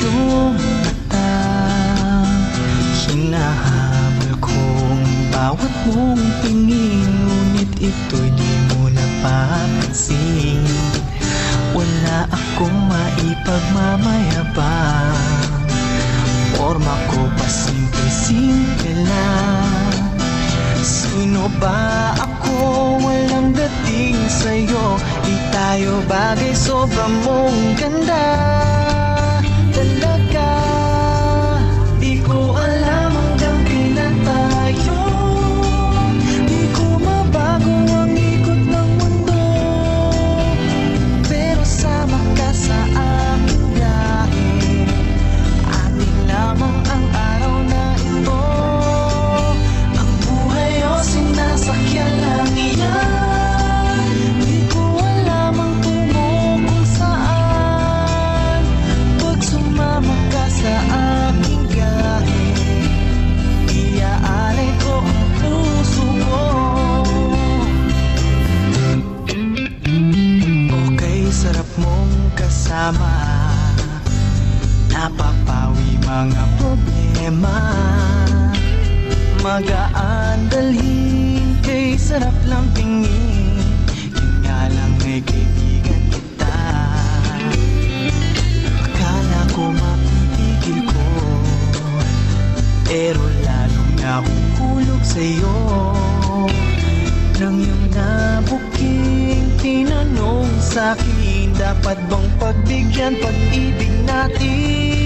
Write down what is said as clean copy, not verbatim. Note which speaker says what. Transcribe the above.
Speaker 1: iyong mata. Hinahabol kong bawat mong tingin, ngunit ito'y di mo napapansin. Wala akong maipagmamayabang, forma ko pa simple-simple lang. Sino ba ako? Walang dating sa'yo. Di tayo bagay, sobra mong ganda. Talaga, di ko alam hanggang kailan tayo. Di ko mabago ang ikot ng mundo, pero sama ka sa aking biyahe. Atin lamang ang araw na ito. Ang buhay o sinasakyan lang iyan. Di ko alam ang tungo kung saan. Pag sumama ka sa aking biyahe, iaalay ko ang puso ko. Okay, sarap mong kasama, napapawi mga problema. Magaan dalhin, kay sarap lang tingin. Yun nga lang ay kaibigan kita. Akala ko mapitigil ko, pero lalong nahuhulog sa'yo. Nang iyong nabuking tinanong sa'kin, dapat bang pagbigyan pag-ibig natin?